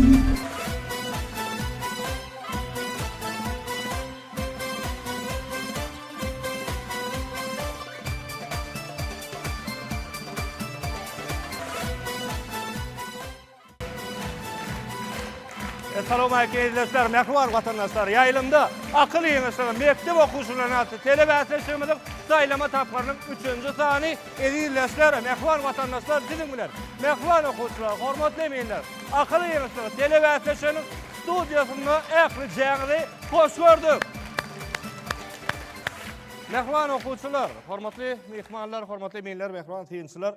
Assalamu alaykum dostlar, mehvar vatandaşlar. Yayılımda akıl yığınsığı mektep okuşularına atı telebäsleşimizin saylama taplarının 3. sani edilesler. Mehvar vatandaşlar dilin bilen. Mehvar okuşular, hormatly eminler. Akıl yığınsığı telebäsleşimizin studiyasında ähli jäňyzy hoş gördük. Mehvar okuşular, hormatly mehmanlar, hormatly eminler, mehvar tiyinçiler.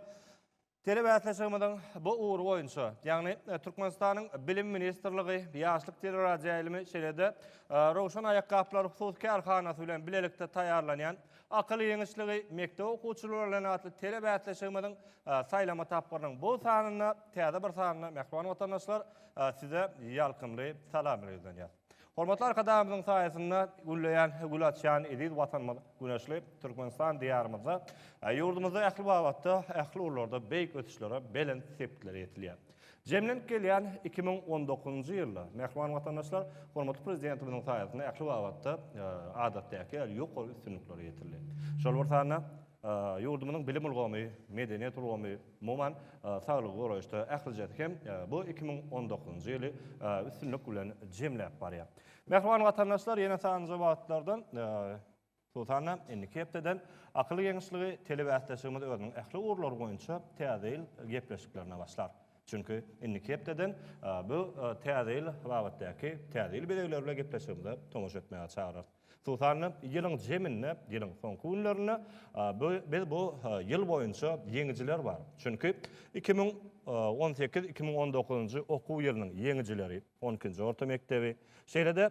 Telebäsleşigimizin bu uğur boýunça, ýagny Türkmenistanyň Bilim Ministrligi ýaşlyk telewizyon ýaýlymy şeýlede Rowşan Aýakaplar Husus Karhanasy bilen bilelikde taýýarlanýan akyl ýeňişligi mektep okuwçylaryna atly telebäsleşigimiziň saýlama tapgarynyň bu sanyna täze bir sanyna mehman watandaşlar size ýalkynly salam berýär. Hormatly arkadaşlarymyzyň saýasynda gülleýän, gülatçan edil watanymyz güneşli Türkmenistan diýarymyzda ýurdumyzda ähli wagtda, ähli urlarda beýik ötüşlere belen sepitler ýetilýär. Jemlenip gelýän 2019-njy ýylda mehman watandaşlar hormatly prezidentimizin saýasynda ähli wagtda adatdaky ýokary üstünlikler ýetildi. Şol wagtda yurdumyň bilim ulgamy, medeniýet ulgamy, muman saglyk goraýşda ähli hem bu 2019-njy ýyly üstünlik bilen jemläp barýar. Mehman watandaşlar ýene sanjy wagtlardan Sultana indiki hepdeden akyl ýeňişligi telebäsleşigimiz özüniň ähli urlar boýunça täze gepleşiklerine başlar. Çünkü indiki hepdeden bu täze wagtdaky täze bileýler bilen gepleşigimizde tomoş etmäge çağırar. Sultana ýylyň jeminde, ýylyň soňky günlerinde biz bu ýyl boýunça ýeňijiler bar. Çünkü 2018-2019 okuw ýylynyň ýeňijileri 12-nji orta mektebi şeýlede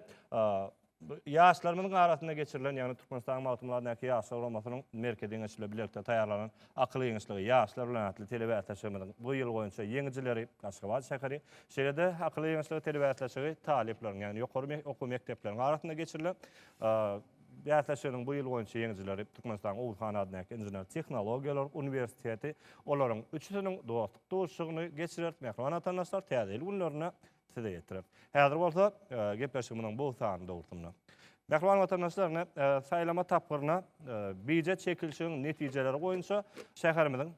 ýaşlarymyň arasynda geçirilen, ýagny Türkmenistan mawtumlarynyň ýaşlar olmasynyň merkezine işle bilelikde taýýarlanan akyl ýeňişligi ýaşlar bilen atly telebäsleşigimiziň bu ýyl boýunça ýeňijileri Aşgabat şäheri şeýlede akyl ýeňişligi telebäsleşigi talypleriň, ýagny ýokary okuw mektepleriň arasynda geçirilen bäsleşiginiň bu ýyl boýunça ýeňijileri Türkmenistan Owlhana adyny injener tehnologiýalar universiteti olaryň üçüsiniň dostluk duşugyny geçirer. Mehman watandaşlar täze günlerine size getirip. Häzir bolsa gepleşigimiň bu sanyny dogurtymda. Mehman watandaşlaryna saýlama tapgyryna biýje çekilişiň netijeleri boýunça şäherimiziň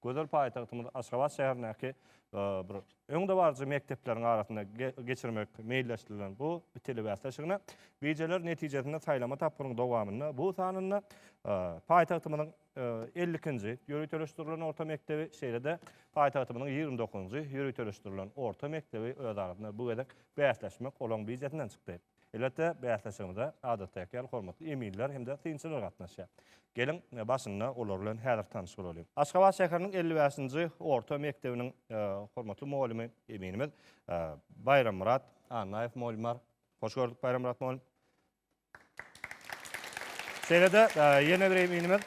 gözel paýtagtymyz Aşgabat şäherindäki bir öňde barjy mektepleriň arasynda geçirmek meýilleşdirilen bu telebäsleşigine biýjeler netijesinde saýlama tapgyrynyň dowamyna bu sanyna paýtagtymyň 50-nji ýürütülüşdirilen orta mektebi şeýlede paýtagtymyň 29-njy ýürütülüşdirilen orta mektebi öz arasynda bu gedek bäsleşmek olan biýjetinden çykdy. Elbetde bäsleşigimizde adatdaky hormatly eminler hem de tynçylar gatnaşýar. Gelin başynda olar bilen häzir tanyşyk bolalım. Aşgabat şäheriniň 55-nji orta mektebiniň hormatly muallimi eminimiz Bayram Murat Annaýew muallimar. Hoş gördük Bayram Murat muallim. Şeýlede ýene bir eminimiz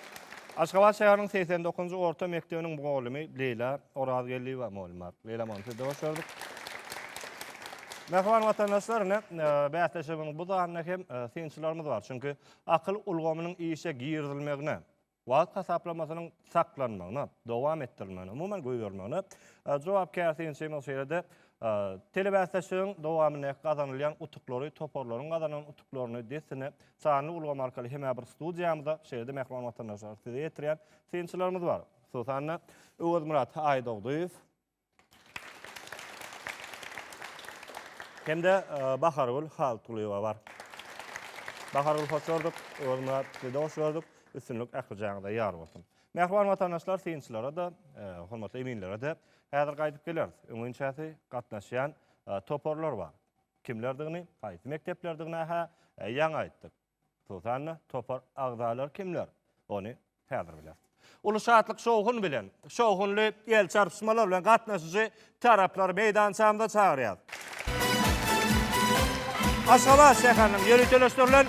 Aşgabat şäheriniň 89-njy orta mektebiniň muallimi Leyla Orazgelliýewa muallimar. Leyla muallim, hoş gördük. Mehman watandaşlaryna bäsleşigimiň bu danyna hem tynçylarymyz bar. Çünkü akyl ulgamynyň işe giýirilmegine, wagt hasaplamasynyň saklanmagyna, dowam etdirilmegine, umuman goýbermegine jogapkär tynçylarymyz şeýlede telebäsleşigiň dowamyna gazanylýan utuklary, toparlaryň gazanan utuklaryny desine sanyny ulgam arkaly hem bir studiýamyzda şeýlede mehman watandaşlar size ýetirýän tynçylarymyz bar. Sultana Öwür Murat Aýdogduýew hem de Bahargul Haltulyeva var. Bahargul hoş gördük, Öwür hoş gördük. Üstünlük ähli jaňyda ýar bolsun. Mehman watandaşlar tynçylara da, hormatly eminlere de häzir gaýdyp geler. Öňünçäsi gatnaşýan toparlar bar. Kimlerdigini, haýsy mekteplerdigini ýaňy aýtdyk. Sultana topar agdalar kimler? Ony häzir biler. Ulu şatlyk şowgun bilen, şowgunly el çarpışmalar bilen gatnaşyjy taraplar meýdançamda çağırýar. Aşgabat şäheriniň ýürütülüşdirilen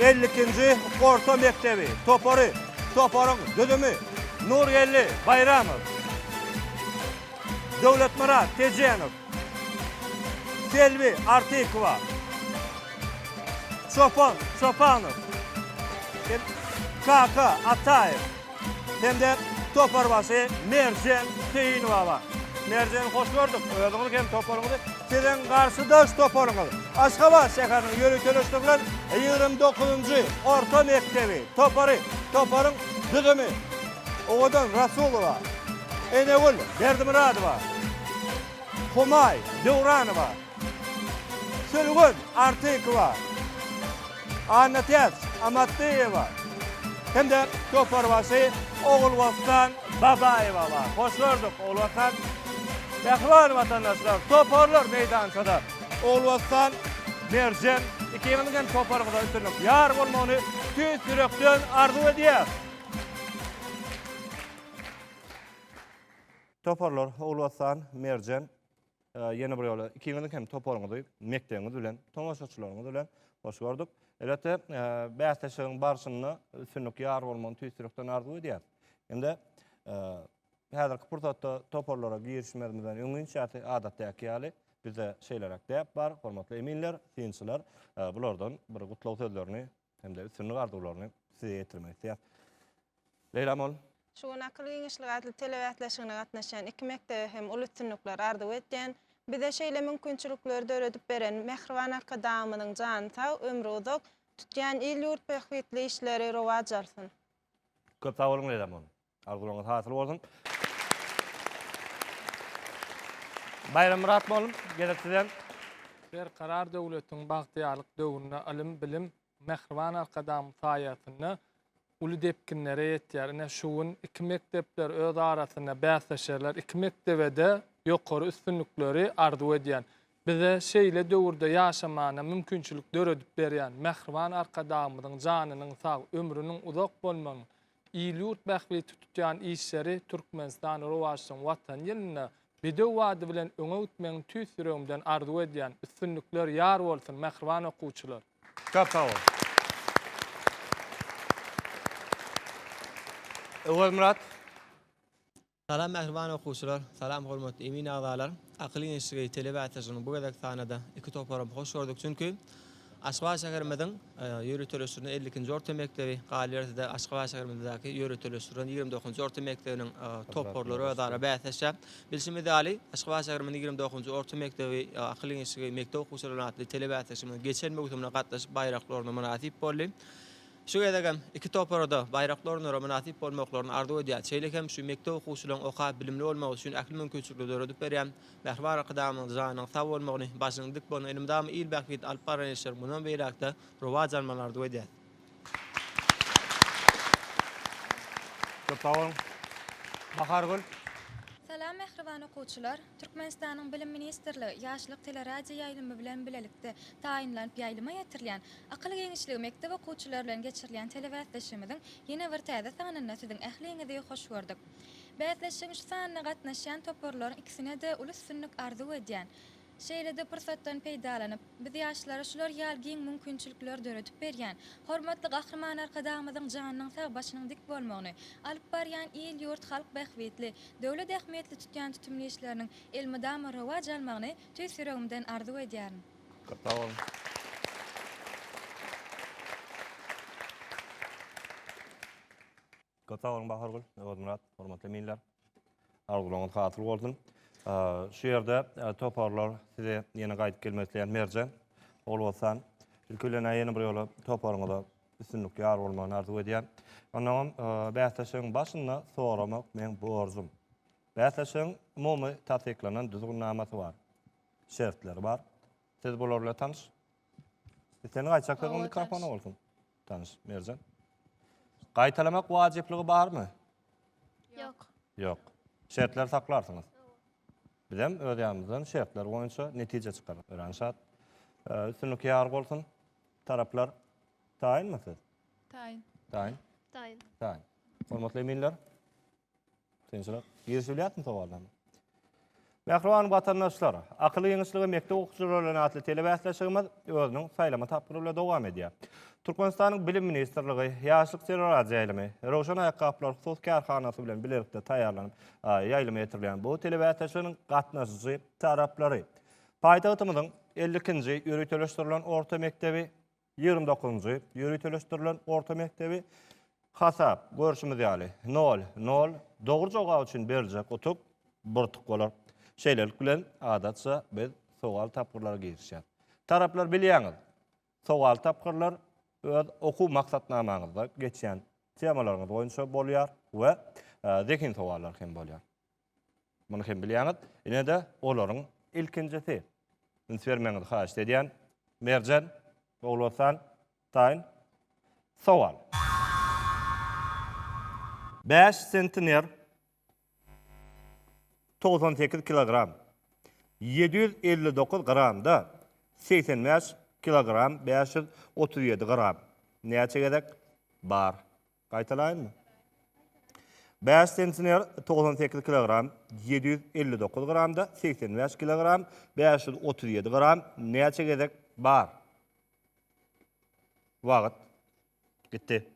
50-nji orta mektebi toparyň düdümi Nurgelli Bayramow, Dowlat Murat Tejenow, Selvi Artikowa, Çopanow, Kaka Atayew, hem de toparbaşy Merjen Teyinowa. Mercan hoş gördük. Öýüňiz hem toparyňyzy sizden garşydaş toparyňyz. Aşgabat şäheriniň ýörükleşdirigi bilen 29-njy orta mektebi toparyň düdümi. Owadan Rasulowa, Enegul Berdimuradova, Humay Döwranowa, Sülgün Artykova, Anatiyas Amattiyewa, hem de toparbaşy Oğulwastan Babayewa var. Hoş gördük Oğulwastan. Tähwan vatandaşlar, toparlar meydançada. Oğulwastan Merjan ikiniň hem toparlygyda üstünlük. Ýar bolmagyny tüýs ýürekden arzu edýär. Toparlar Oğulwastan Merjan ýene bir ýola ikiniň hem toparlygyda mekdeňiz bilen, tomaşaçylaryňyz bilen hoş gördük. Elbette bäsleşigiň barşyny üstünlük ýar bolmagyny tüýs ýürekden arzu edýär. Hem-de häzirki pursatda toparlara girişmezmizden öňüň şäherti adatdaky ýaly bizde şeýlerak däp bar, hormatly eminler, synçylar, bulardan bir gutlaw sözlerini hem-de üstünlük arzuwlaryny size ýetirmek istär. Leylamol. Şuň akylly işleri telewätleşigine gatnaşan iki mektebe hem ulu üstünlükler arzu etden, bize şeýle mümkinçilikleri döredip beren Mehriban Arkadamynyň jany sag, ömrü uzak tutýan il ýurt behwetli işleri rowaj alsyn. Köp sag bolun Leylamol. Arzuwlaryňyz hasyl bolsun. Bayram murat bolun, gerekçiden Berkarar döwletiň bagtýarlyk döwrüne ilim, bilim, Mehriban Arkadam saýatyny uly depkinlere ýetýär. Ine şuň iki mektepler öz arasyna bäsleşerler. Iki mektebede ýokary üstünlükleri arzu edýän. Bize şeýle döwürde ýaşamana mümkinçilik döredip berýän Mehriban Arkadamynyň janynyň sag, ömrüniň uzak bolmagyny, ýurt behweti tutýan işleri Türkmenistan rowaşyň watan ýylyna bide wady bilen öňe ötmeň tüýs ýüregimden arzu edýän üstünlükler ýar bolsun Mehriban okuwçylar. köp sag bolun. Öwel Murat. Salam Mehriban okuwçylar, salam hormatly emin agalar. Aklyň işigi telewätleşiginiň bu gedek sanada iki toparym hoş gördük çünki Aşgabat şäherimiziň ýörütülüşini 50-nji orta mektebi galeriyasida Aşgabat şäherimizdäki ýörütülüşini 29-njy orta mektebiniň toparlary özara bäsleşip bilşimiz ýaly Aşgabat şäherimiziň 29-njy orta mektebi aklyň işigi mektep okuwçylaryna atly telewätleşiginiň geçen mewsumyna gatnaşyp bayraklaryna munasip boldy. Şu gedegem iki toparda bayraklaryna munasip bolmaklaryny arzu edýär. Şeýlekem şu mektep okuwçylaryň oka bilimli bolmagy üçin akly mümkinçilikleri döredip berýän Mehriban Arkadamynyň janynyň sag bolmagyny, başynyň dik bolmagyny, ilimdam il behwet alyp baran işler munan beýrakda rowaj almagy arzu edýär. Köp sag bolun. Bahargül. Salam Mehriban okuwçylar, Türkmenistanyň Bilim Ministrligi ýaşlyk teleradio ýaýlymy bilen bilelikde taýinlanyp ýaýlyma ýetirlen Akıl Geňişligi mekdep okuwçylary bilen geçirilen telewätleşigimiziň ýene bir täze sanyna siziň ähliňizi hoş gördük. Bäsleşigiň şu sanyna gatnaşan toparlaryň ikisine de uly üstünlük arzu edýän. Şeýle de pursatdan peýdalanyp, biz ýaşlara şular ýalgyň mümkinçilikler döredip berýän. Hormatly Gahryman Arkadamynyň janynyň sag, başynyň dik bolmagyny, alyp barýan il ýurt halk behwetli, döwlet ähmiýetli tutýan tutumly işleriniň elmydam rowaj almagyny tüýs ýüregimden arzu edýärin. Köp sag bolun. Köp sag bolun Bahargül, Öwel Murat, hormatly eminler. Arzuwlaryňyz hasyl bolsun. Şu ýerde toparlar size ýene gaýdyp gelmekleýän Merjan, Oğulwastan ülkelerine ýene bir ýola toparlygyda üstünlük ýar bolmagyny arzu edýär. Onuň bäsleşigiň başynda soramak men borzum. Bäsleşigiň umumy taýyklanan düzgünnamasy bar. Şertleri bar. Siz bular bilen tanış. Seni gaýtsaklaryň mikrofonu bolsun. Tanış Merjan. Gaýtalamak wajipligi barmy? Ýok. Ýok. Şertler saklarsınız. Bizem öz ýanymyzdan şertler boýunça netije çykaryp öğrenşat. Üstünlük ýar bolsun. Taraplar taýinmi siz? Taýin. Taýin. Taýin. Taýin. Hormatly eminler. Tençiler. Girişilýärmi sowalardan? Mehriban watandaşlar, Akly Geňişligi mekdep okuwçylaryna atly telewätleşigimiz özüniň saýlama tapyry bilen dowam edýär. Türkmenistanyň Bilim Ministrligi ýaşlyk teleradio ýaýlymy Rowşan Aýakaplar Sos Karhanasy bilen bilelikde taýýarlanyp ýaýlyma ýetirlen bu telewätleşiginiň gatnaşyjy taraplary paýtagtymyzyň 50-nji ýörütleşdirilen orta mektebi 29-njy ýörütleşdirilen orta mektebi hasap görüşimiz ýaly 0-0 dogry jogap üçin berjek utup burtuk bolar. Şeýlelik bilen adatça biz sowal tapgyrlary girişýär. Taraplar bilýäňiz. Sowal tapgyrlar öz oku maksatnamaňyzda geçýän temalaryňyz boýunça bolýar we zekin sowallar hem bolýar. Muny hem bilýäňiz. Ine de olaryň ilkinjisi. Üns bermeňizi haýyş edýän Merjan Oğlatan taýyn sowal. 5 sentiner 98 kilogram 759 gramda 85 kilogram 537 gram näçe gerek bar gaýtalaýynmy? 5 sentiner 98 kilogram 759 gramda 85 kilogram 537 gram näçe gerek bar? Wagt gitti.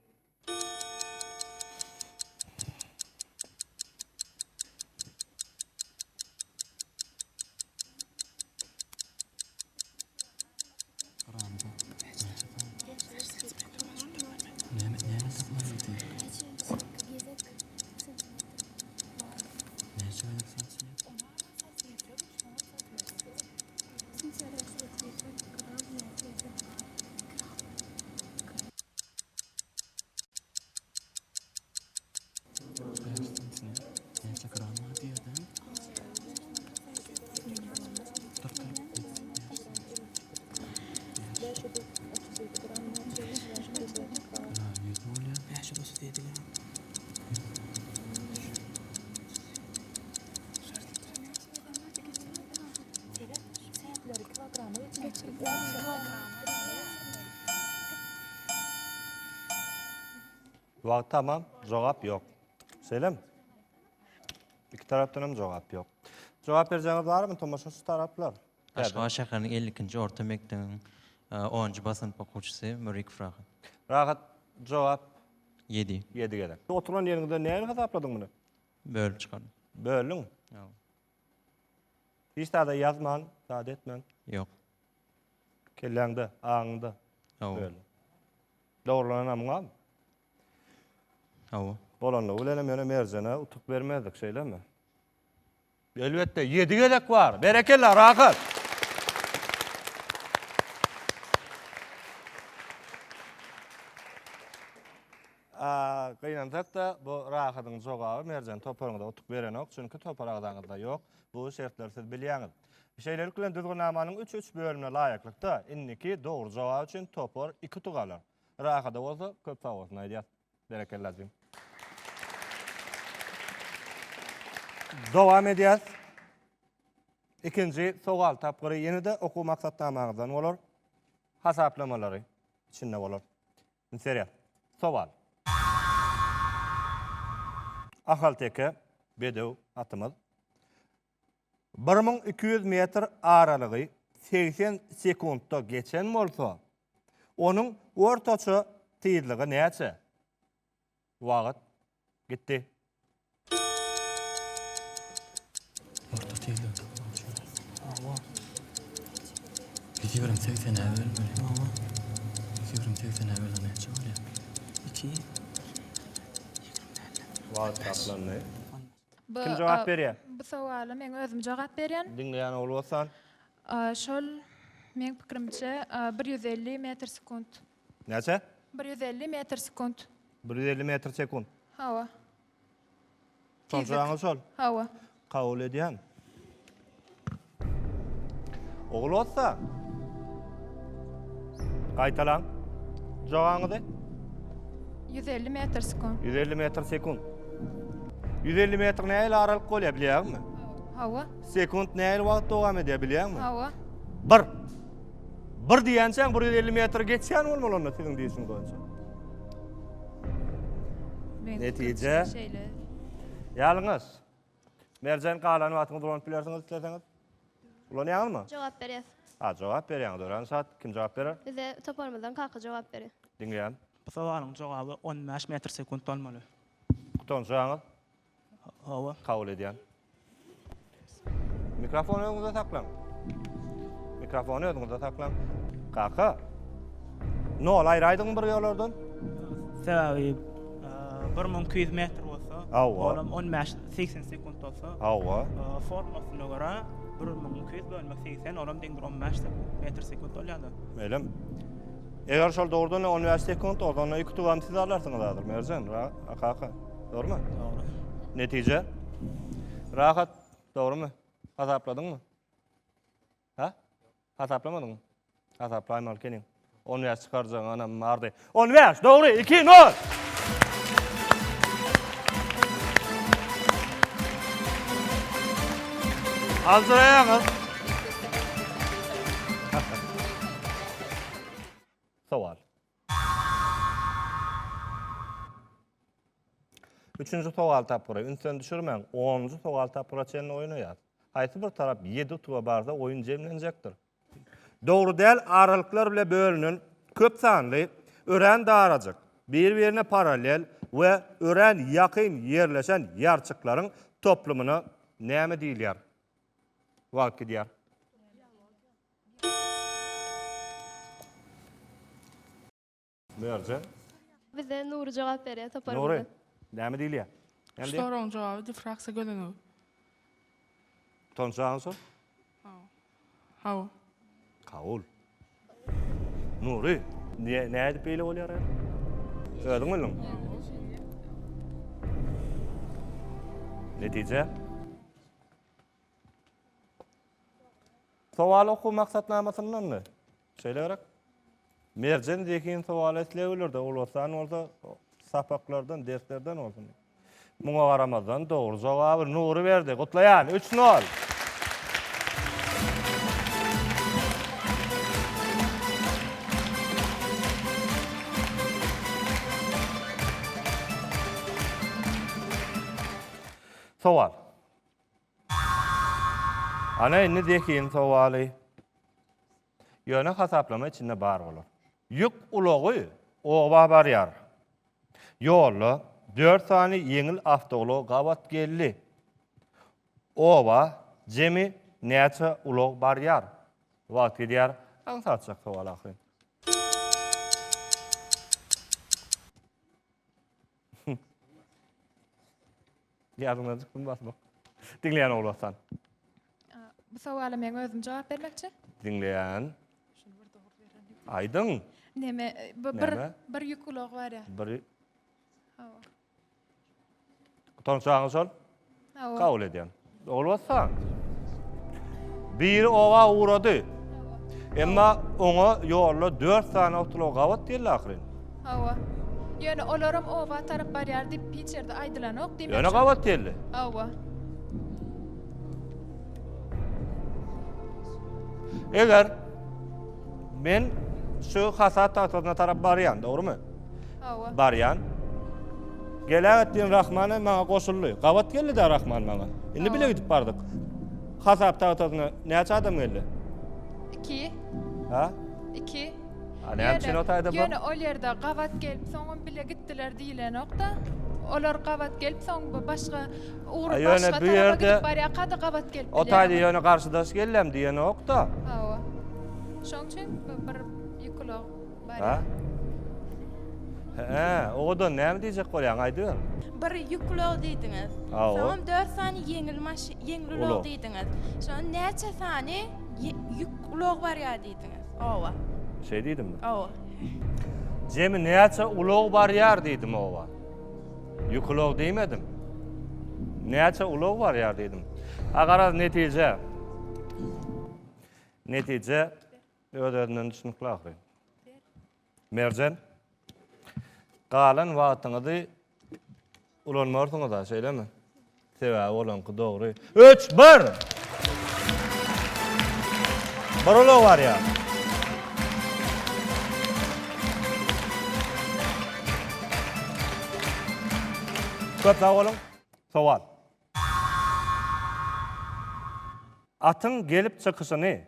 Wagt tamam, jogap ýok. Selam. İki tarapdan hem jogap ýok. Jogap berjeňiz barmy tomoşaçy taraplar? Aşgabat şäheriniň 50-nji orta mekdebiň 10-njy basynp okuwçysy Mörik Fraga. Rahat jogap 7. 7 gerek. Oturan ýeriňizde näme hesapladyň muny? Bölüp çykardym. Böldüň? Ýok. Hiç tada yazman, tada etmen. Ýok. Kelläňde, aňynda. Ýok. Böldüň. Dogrulanamam. Ýok. Bolanly bilen meni Merjana utup bermedik şeýlemi? Elbetde 7 gerek var. Berekella rahat. Gynansak da bu rahatyň jogaby Merjan toparynda utup berenok, çünki toparagdaňyzda ýok. Bu şertler siz bilýäňiz. Şeýlelik bilen düzgünamanyň 3 bölümine laýyklykda inniki dogry jogap üçin topar 2 tugalar. Rahada bolsa köp sag bolsun aýdýar. Berekellazym. Dowam edýär. İkinci sowal tapgyry ýene-de oku maksatnamaňyzdan bolar. Hasaplamalary içinde bolar. Seriýa. Sowal. Ahal teke bedew atymyz 1200 metr aralygy 80 sekundda geçen bolsa, onuň ortaça tezligi näçe? Wagt gitti. Orta tezlik. Peki birim 80 evvel böyle. Peki birim 80 evvel näçe bolýar? 2. Wagt taplandy. Bu Kim jogap berýär? Bu sowala men özüm jogap berýän. Dinleýän bolsaň, Şol men pikirimçe 150 metr sekund. näçe? 150 metr sekund. 150 metr sekund. Hawa. Sonjaňyz şol. Hawa. Kabul edýän. Ogul olsa, gaýtalan. Jogaňyzy 150 metr sekund. 150 metr sekund. 150 metr näýe aralyk bolýar bilýärmi? Hawa. Sekund näýe wagt dowam edýär bilýärmi? Hawa. 1. 1 diýenseň 150 metr geçýän bolmaly onda siziň diýişiňiz boýunça. Netice? Şeýle. Ýalyňyz. Merjan galan wagtyňyzy dolanyp bilersiňiz isleseňiz. Ulanýarmy? Jogap berýär. Jogap berýän dören saat kim jogap berer? Bize toparmadan kalka jogap berýär. Dinleýän. Bu sowalyň jogaby 15 metr sekund bolmaly. Tutanjaňyz Hawa. kabul edýän. Mikrofonu öňüňizde saklaň. Mikrofonu öňüňizde saklaň. Kaka. No, aýraýdyň bir ýollardan. Sebebi 1200 metr bolsa, Hawa. Olam 15-80 sekund olsa, Hawa. formasına göre 1200 bölmek 80, olam deňdir 15 metr sekund bolýardy. Meylem. Eger şol doğrudan 15 sekund oradan 2 tutam siz alarsınız adır Mercan. Aka. Doğru mu? Doğru. Netice? Rahat. Doğru mu? Hesapladın mı? Ha? Hesaplamadın mı? Hesaplaymalı kenin. 15 çıkaracağın anam vardı. 15 doğru 2-0. Hazırlayınız. Sowal. Üçüncü sowal tapıra. Ünsen düşürmeyin. 10-njy sowal tapıra çenli oyunu yaz. Haýsy bir tarap 7 tuba barda oyun jemlenjekdir. Doğru däl aralyklar bile bölünen köp sanly ören darajak, bir-birine paralel we ören ýakyn yerleşen ýarçyklaryň toplumyna näme diýilýär? Wagt edýär. Mercan. Bize Nuri cevap veriyor. Topar Nuri. Näme diýilýär? Sorun cevabı diffraksa gölünü. Tonşaňy sor. Hawa. Kabul. Nuri. Näde beýle bolýar? Öldüň mi? Netice? Sowal oku maksatnamasynyň ne? Şeýlerak. Merjen diýen sowal etleýärler-de, olsan orada sapaklardan, derslerden olsun. Muňa garamazdan dogry jogaby Nuri berdi. Gutlaýan 3-0. Sowal. Ana indi diýen sowaly. Ýöne hasaplama içinde bar bolar. Ýük ulogy oba barýar. Ýolly 4 sany yeňil awtolog gawat geldi. Oba jemi näçe ulog barýar? Wagt edýär. Ansatjak sowal ahyryn. Ýadyňda çykdym basma. Dinleýän oglasan. Bu sowala men özüm jogap bermekçi. Dinleýän. Aýdyň. Neme Näme? bir ýükulog bar ya. Bir Hawa. tonşaňy sol. Hawa. Kabul edýän. Olmazsa. Bir owa uğradı. Emma ona ýolda 4 sany awtolog gawat diýildi ahyryn. Hawa. Ýöne olaram owa tarap barýar diýip piçerde aýdylan ok diýmek. Ýöne gawat diýildi. Hawa. Eger men şu hasat taýdagyna tarap barýan, dogrymy? Hawa. Barýan. Gelägetdiň Rahmany maňa goşuldy. Gawat geldi de Rahman maňa. Indi bile gidip bardyk. Hasap taýdagyna näçe adam geldi? 2. Ha? 2. Näme sen o taýda bar? Ýöne ol ýerde gawat gelip soňam bile gitdiler diýilen okda. Olar gawat gelip soň başga uğur Ýöne başga bu tarafa ýerde gidip barýar, kada gawat gelip. O taýda ýöne garşydaş gellem diýeni okda. Hawa. Şoň üçin bir ýükulog bar. Ha? He, oda näme diýjek bolýan aýdy? Bir ýüklog diýdiňiz. Hawa. Soňam 4 sany yeňil Ulog. ulog diýdiňiz. Şoň näçe sany ýüklog barýar diýdiňiz. Hawa. Şey diýdim mi? Hawa. Jemi näçe ulog barýar diýdim owa. Ýüklog diýmedim. Näçe ulog barýar diýdim. Agaraz netice. Netice öderinden düşünükli ahyryn. Merjan. Galan wagtyňyzy ulanmarsyňyz da şeýlemi? Sebäbi bolanky dogry. 3-1. Bir ulog barýar. Köp sağ olun. Sowal. Atyň gelip çykyşyny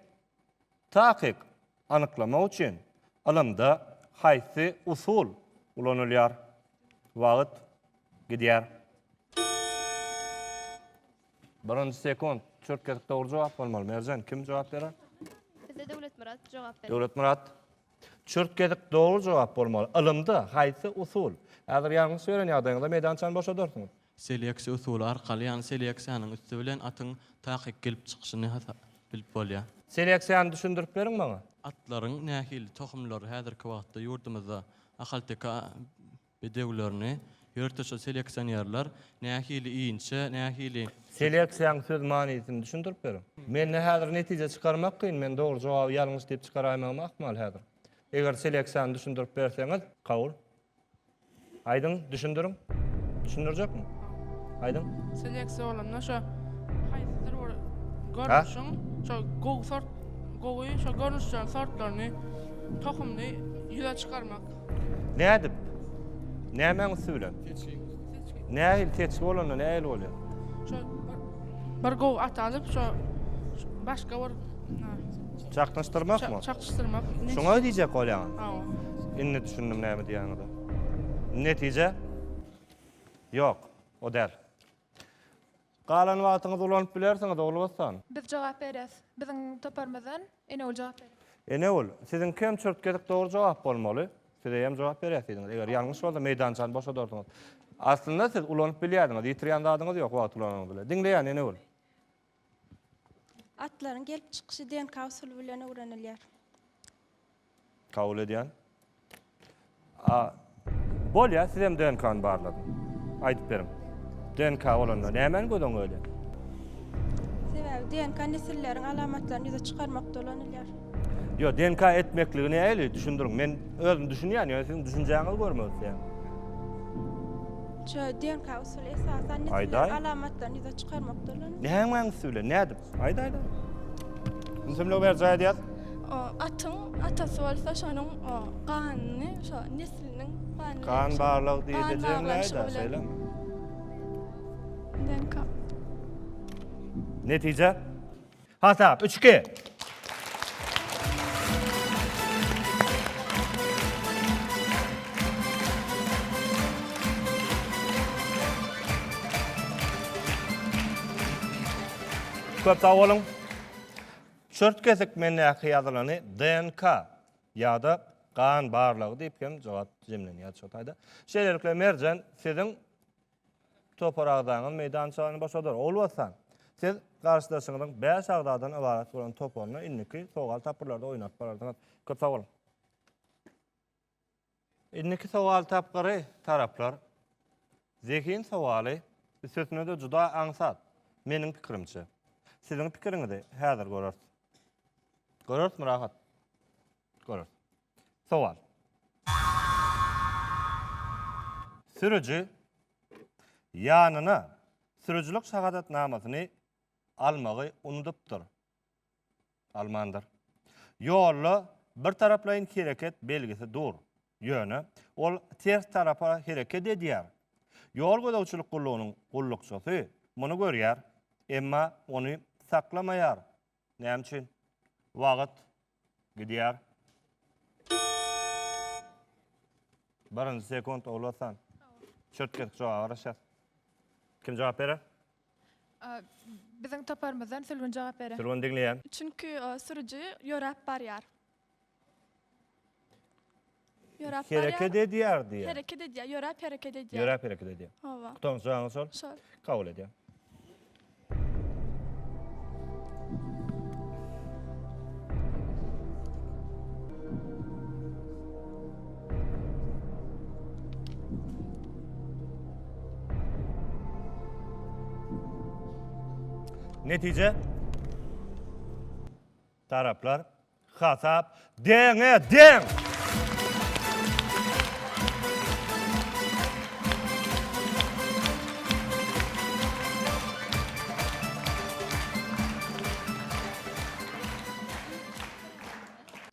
takyk anyklamak üçin ilmde haýsy usul ulanylýar? Wagt gidýär. 1 sekund. Çörtkedik dogry jogap bolmaly. Merjan kim jogap berer? Bize Devlet Murat cevap veriyor. Döwlet Murat. Çörtkedik dogry jogap bolmaly. Ilmde haýsy usul? Agyr ýalňyz söýlen ýagdaýynda meýdançany boşa dursunuz. seleksiya usuly arkaly, ýani seleksiýanyň üstü bilen atyň takyk gelip çykyşyny bilip bolýar. Seleksiýany düşündirip beriň maňa. Atlaryň nähili tohumlary häzirki wagtda ýurdumyzda ahalteka bedewlerini ýörteşe seleksiýonýarlar nähili iýinçe, nähili Seleksiýanyň söz manysyny düşündirip beriň. Men häzir netije çykarmak kyn, men dogry jogaby ýalňyş diýip çykaraýmam ahmal häzir. Eger seleksiýany düşündirip berseňiz, kabul. Aydın düşündürün. Düşündürecekmi? Aydın. Seleksiya bolanda şo haýsydyr bir görnüşiň, şo gowy sort, gowy şo görnüşden sortlaryny tohumly ýüze çykarmak. Nädip? Nämen usulen? Nähil teçki bolanda nähil bolýar? Şo bir gowy atalyp şo başga bir Çaklaşdyrmakmy? çakışdyrmak. Şoňa diýjek bolýan. Hawa. Inni düşündim näme diýäňde. Netije? Yok, o der. Galan wagtyňyz ulanyp bilersiňiz, oglubasdan. Biz jogap berýäs. Biziň toparmazdan ene ol jogap berýär. Ene ol, siziň kem çörtgedik dogry jogap bolmaly. Siz hem jogap berýärsiňiz. Eger ýalňyş bolsa meýdançany boşa dordyňyz. Aslında siz ulanyp bilýärdiňiz, ýitirýän dadyňyz ýok wagt ulanyňyz bilen. Diňleýän ene ol. Atlaryň gelip çykyşy DNK usuly bilen öwrenilýär. Kabul edýän. Bolýa, siz hem DNK-ny barladyn. Aýdyp berin. DNK bolanda nämen gödüň öyle? Sebäbi DNK nesilleriň alamatlaryny ýüze çykarmakda dolanylýar. Yo, DNK etmekligi näli düşündürün. Men özüm düşünýän, ýa siziň düşünjäňizi görmezsem. Şo DNK usuly esasan nesilleriň alamatlaryny ýüze çykarmakda dolanylýar. Nämen söyle, nädip? Aýda. Müsemle ber jaýdyat. Atyň atasy bolsa şonuň ganyny, şo nesliniň ganyny. Kan barlyk diýejeğim näde? Söyle. DNK. Netije? Hasap 3-2. Köp sağ olun. Şört kesik menne ýazylany DNK ýa-da kan barlygy diýip hem jogap jemlenýär şotayda. Şeýlelikle merjen siziň toparagdaňyň meýdançagyny başadar olwasan, siz garşydaşyňyň 5 agdadan ibarat bolan toporny inniki sogal tapyrlarda oýnap barardyňyz. Köp sağ olun. Inniki sogal tapgary taraplar zekin sowaly sözüne de juda aňsat. Meniň pikirimçe. Siziň pikiriňizi häzir görürsiz. Görürsün rahat. Görür. Sowal. Sürücü ýanyna sürücülük şahadatnamasyny almagy unudypdyr. Almandyr. Ýolly bir taraplaýyn hereket belgisi dur. Ýöne ol ters tarafa hereket edýär. Ýol gödäwçilik gullugynyň gullukçysy muny görýär, emma ony saklamaýar. Näme üçin? Wagt gidýär. 1 sekund olasan. Şörtket jogap araşat. Kim jogap berer? Biziň toparmazdan Sülgün jogap berýär. Sülgün diňleýän. Çünki sürücü ýörap barýar. Ýörap barýar. Hereket edýär diýär. Hereket edýär, ýörap hereket edýär. Ýörap hereket edýär. Hawa. Toň jogaňy sor. Şol. Kabul edýär. Netije? Taraplar hasap deňe deň.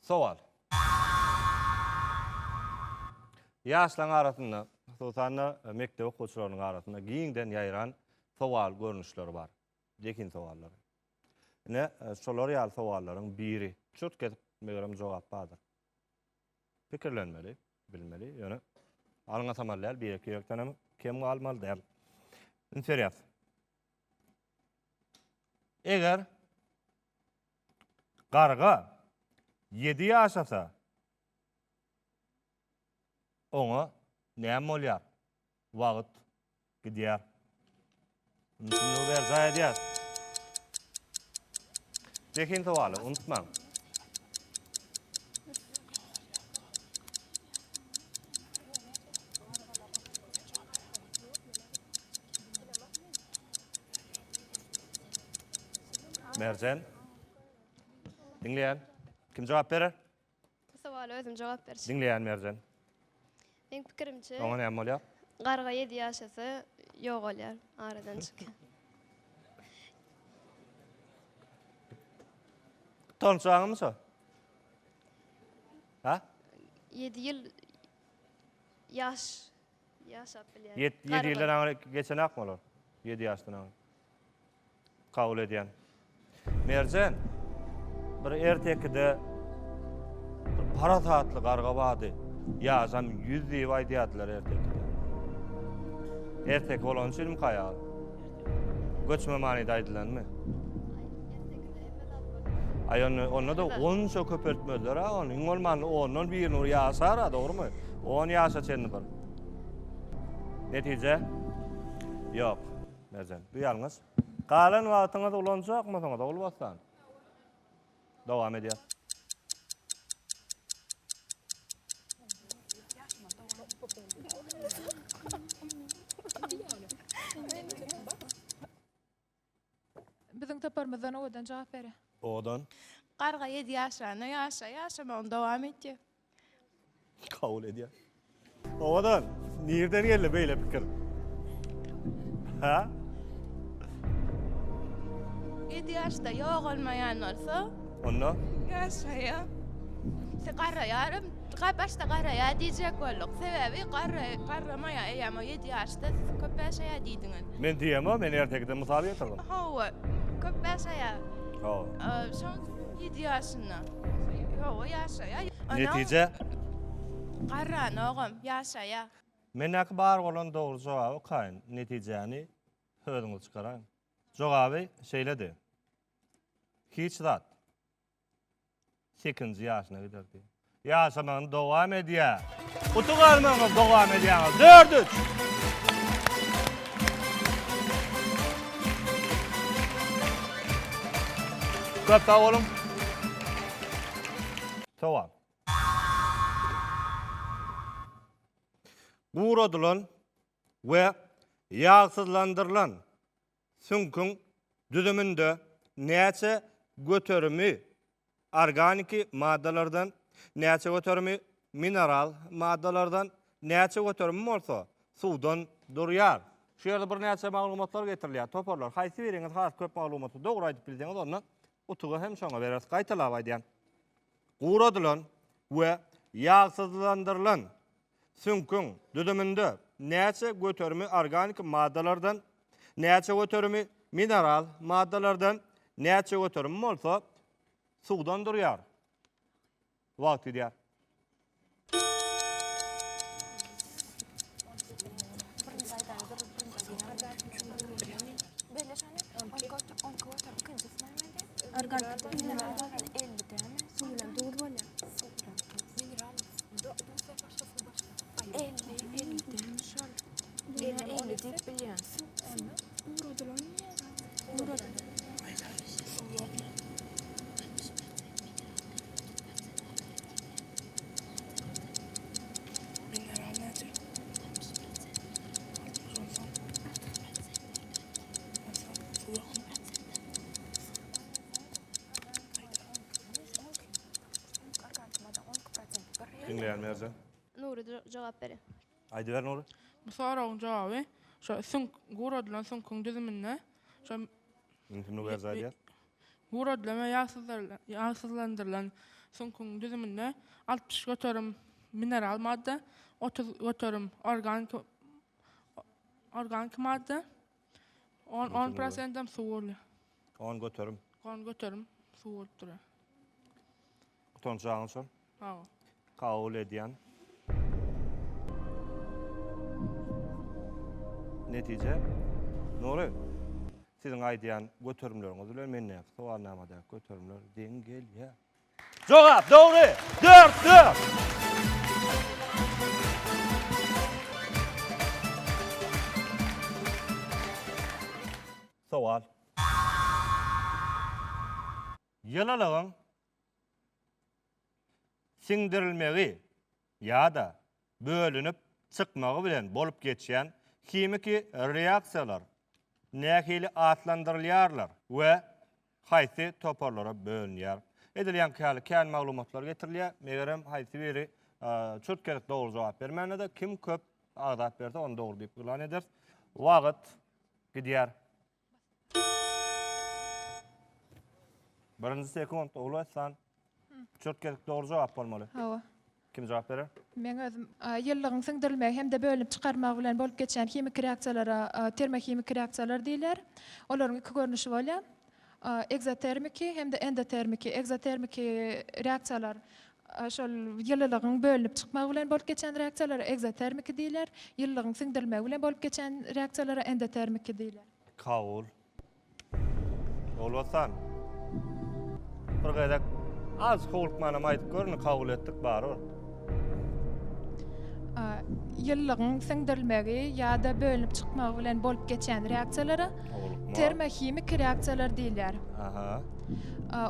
Sowal. Ýaşlaryň arasynda, hususan mektep okuwçylarynyň arasynda giňden ýaýran sowal görnüşleri bar. Jekin sowallar. Ne şolar ýaly sowallaryň biri. Çurt ketip megerem jogap bardyr. Pikirlenmeli, bilmeli, ýöne alyňa tamallar bir iki ýokdanam kim almaly der. Seriýas. Eger garga 7 ýaşasa oňa näme bolýar? Wagt gidýär. Mümkünlüğü ver zaya diyaz. Dekin tavalı, unutmam. Mercan. Dinleyen. Kim cevap verir? Bu sowala özüm jogap berýär. Dinleyen Mercan. Meň pikirimçe, Oňa näme bolýar? garga 7 ýaşasa ýok bolýar, aradan çykan. Tanışaňymy so? Ha? 7 ýyl ýaşap bilýär. 7 ýyldan aňy geçen ak bolar. 7 ýaşdan aňy. Kabul edýän. Merjan, bir ertekde bir para saatly garga bady. Ýazam 100 diýip aýdýardylar ertekde. Ertek bolan şelim kaýaly. Göçme manyda aýdylanmy? Ay onu da 10 şo köpeltmediler ha. Onun olmanı onun bir nur ýasar ha, dogrymy? 10 ýaşa çenli bir. Netije? Yok. Merjan, duýalňyz. Galan wagtyňyz ulanjakmy soňa da bolbasdan? Dowam edýär. Biziň taparmyzdan owadan jogap berýär. Odan Garga 7 ýaşany ýaşamagyň dowam etdi. kabul edýär. Odan nerden geldi beýle pikir? Ha? 7 ýaşda ýok bolmaýan bolsa, Onda? ýaşaýa. Garra ýarym, başda garraýa diýjek bolduk. Sebebi garramaýa eýama 7 ýaşda köp ýaşaýa diýdiňiz. Men diýemem, men ertekde mysal ýetirdim. Hawa, köp ýaşaýa. Ha. Şoň 7 ýaşynda. Hawa ýaşaýa. Netije? Garran ogam ýaşaýa. Men bar bolan dogry jogaby kaýyn. Netijeni hödüňiz çykaran. Jogaby şeýledi. Hiç zat. 8 ýaşyna giderdi. Ýaşamagyň dowam edýär. Utugalmagyň dowam edýär. 4-3. Köp sag bolun. Tamam. Guradylan we ýagsyzlandyrylan sünküň düzüminde näçe göterimi organik maddalardan, näçe göterimi mineral maddalardan, näçe göterimi bolsa suwdan durýar. Şu ýerde bir näçe maglumatlar getirilýär, toparlar. Haýsy biriňiz has köp maglumaty dogry aýdyp bildiňiz, ondan utugy hem şoňa beres gaýtalap aýdýan. Guradylan we ýagsyzlandyrylan sünküň düzüminde näçe göterimi organik maddalardan, näçe göterimi mineral maddalardan, näçe göterimi bolsa suwdan durýar. Wagt edýär. Dinleyen Mercan. Nuri jogap berýär. Aýdyber Nuri. Bu soragyň jogaby şo guradylan sünküň düzüminde şo Mümkünlüğü ver zaya. guradylan ýagsyzlandyrylan sünküň düzüminde 60 göterim mineral madda, 30 göterim organik madda, 10% suw bolýar. 10 göterim. 10 göterim suw bolup durýar. Utançagyň şol. Hawa. Kabul edýän. Netije? Nuri? Siziň aýdýan göterimleriňiz bilen men näme sowalanamada göterimler dengel. Jogap dogry. 4-4. Sowal. Ýylalygyn siňdirilmegi ýa-da bölünüp çykmagy bilen bolup geçýän kimiki reaksiýalar nähili atlandyrylýarlar we haýsy toparlara bölünýär. Edilýän kän maglumatlar getirilýär. Megerem haýsy biri çürtkelik dogry jogap bermänede kim köp agdap berdi onu dogry diýip bilen eder. Wagt gidýär. 1 sekund oglasan çürtkelik dogry jogap bolmaly. Hawa. Kim jogap berer? Men özüm ýyllaryň siňdirilmegi hem de bölünip çykarmak bilen bolup geçen kimik reaksiýalara termokimik reaksiýalar diýler. Olaryň iki görnüşi bolýar. Egzotermiki hem de endotermiki. Egzotermiki reaksiýalar şol ýyllaryň bölünip çykmak bilen bolup geçen reaksiýalara egzotermiki diýler. Ýyllaryň siňdirilmegi bilen bolup geçen reaksiýalara endotermiki diýler. Kabul. Olwasan. Bir gaýdak az howlukmana maýdyp görni kabul etdik baror. Ýyllaryň siňdirilmegi ýa-da bölünip çykmak bilen bolup geçen reaksiýalara termokimik reaksiýalar diýler. Aha.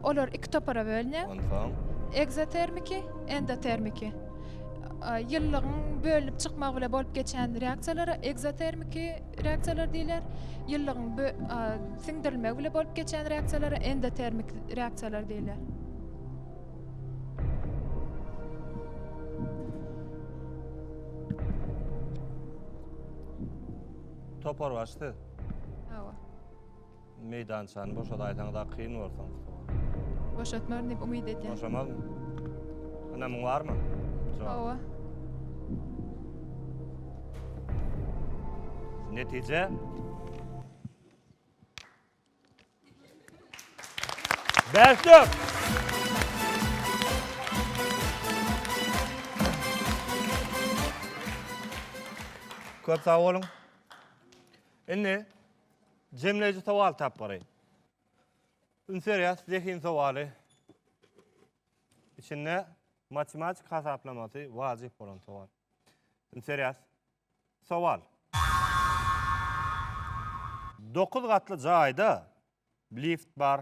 Olar iki topara bölünýär. Ondan Egzotermiki, endotermiki. Ýyllaryň bölünip çykmak bilen bolup geçen reaksiýalara egzotermiki reaksiýalar diýler. Ýyllaryň siňdirilmegi bilen bolup geçen reaksiýalara endotermik reaksiýalar diýler. topar başdy. Hawa. Meydançany boşada aýtaňda kyn bolsaň. Boşatmar diýip umyt edýär. Boşamadym. Anamyň barmy? Hawa. Netije Berşdük. Köp sağ olun. Inni cemleji sowal tapary. Ünseriýas zehin sowaly. İçinde matematik hasaplamasy wajyp bolan sowal. Ünseriýas sowal. 9 gatly jaýda lift bar.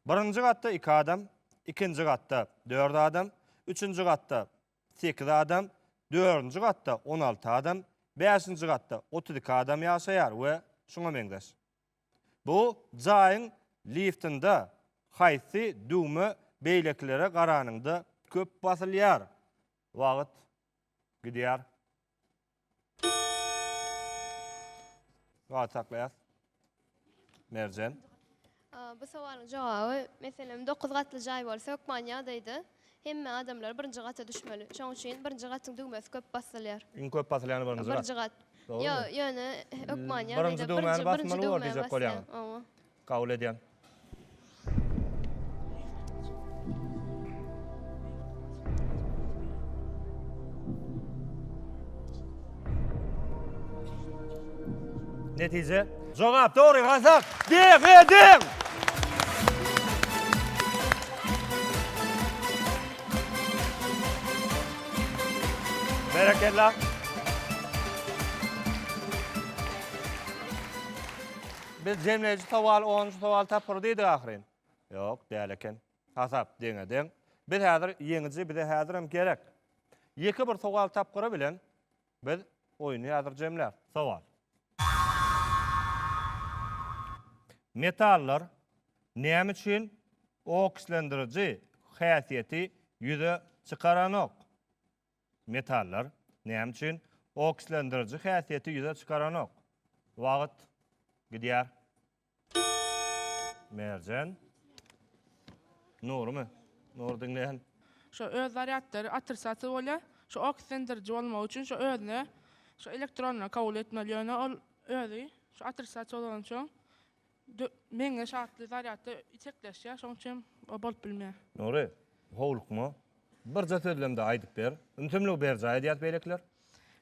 Birinji gatda 2 adam, ikinji gatda 4 adam, üçüncü gatda 8 adam, dördüncü gatda 16 adam, 5-nji gatda 32 adam ýaşaýar we şoňa meňdeş. Bu jaýyň liftinde haýsy düwme beýleklere garanyňda köp basylýar. Wagt gidýär. Wagt saklaýar. Merjen. Bu sowalyň jogaby, meselem 9 gatly jaý bolsa hökman ýagdaýda hemme adamlar birinji gata düşmeli. Şoň üçin birinji gatyň düwmesi köp basylýar. Iň köp basylýany birinji gat. Birinji gat. Ýöne hökman ýagdaýda birinji düwmeni basmaly bol diýjek bolýar. Kabul edýän. Netije jogap dogry gasak. Diň. Bereketlär. Biz jemleji sowal 10 sowal tapyr diýdi ahyryn. Ýok, däl eken. Hasap deň. Biz häzir ýeňiji, bir de häzir hem gerek. Ýeki bir sowal tapyra bilen biz oýuny häzir jemler. Sowal. Metallar näme üçin oksidlendiriji häsiýeti ýüze çykaranok? Metallar näme üçin oksidlendiriji häsiýeti ýüze çykaranok? Wagt gidýär. Merjen. Nurmy? Nur diňleýän. Şu öz zaryatları atırsatı bolýar. Şu oksidlendiriji bolmak üçin şu özüne şu elektronlar kabul etmeli ýöne ol özü şu atırsatı bolan üçin meňe şartly zaryatda içekleşýär, şoň üçin bolup bilmeýär. Nuri, howlukmy? Bir jötürlemde aýdyp ber. Üntemli ber jaýdyat beýlekler.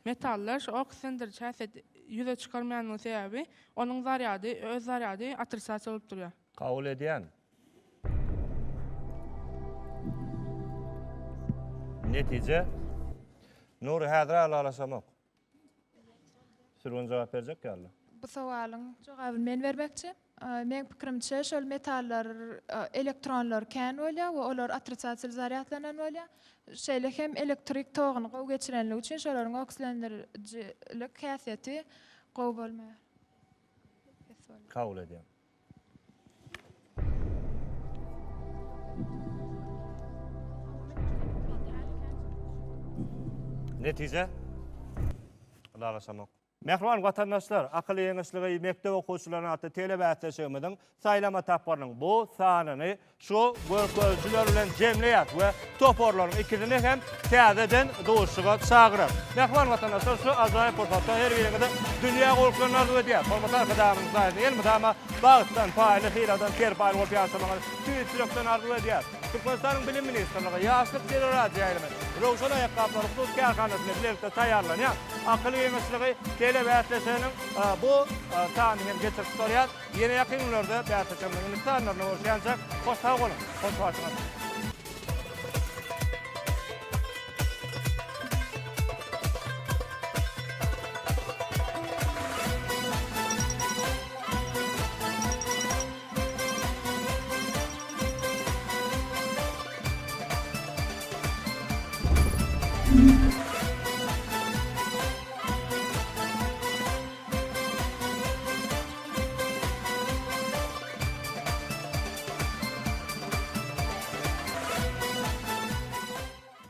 Metallar şu oksidlendiriji häsiýeti ýüze çykarmaýanyň sebebi onuň zaryady, öz zaryady atırsatı bolup durýar. Kabul edýän. Netije Nuri häzir alasamok. Sürgün jogap berjek ýaly. bu sowalyň jogabyny men bermekçi. Men pikirimçe şol metallar, elektronlar kän bolýar we olar otricasiýal zaryadlanan bolýar. Şeýle hem elektrik togyny gowy geçirenligi üçin şolaryň oksygenlerjilik häsiýeti gowy bolmaýar. Kabul edýär. Netije? Allah samak. Mehriban vatandaşlar, akıllı yeňişligi mektep okuwçylaryna atly telebätleşigimiň saýlama taparynyň bu sanyny şu gözlüler bilen jemleýät we toporlaryň ikisini hem täzeden dowuşyga çagyrar. Mehriban vatandaşlar, şu ajaýyp fursatda her biriniňizde dünýä golklaryny arzu edýär. Hormatly arkadaşlarymyz saýdy, elbetde bagtdan, paýly, hyradan, kerpaýly bolup ýaşamagy tüýçülükden arzu edýär. Türkmenistanyň bilim ministrligi ýaşlyk teleradio ýaýlamy Rowşan aýakkaplar husus karhanasyny birlikde taýýarlanýar. Akıllı yeňişligi telebätleşiginiň bu sanyny hem geçirip durýar. Ýene ýakyn günlerde bätleşiginiň imkanlaryny bolýança hoş sag bolun. Hoş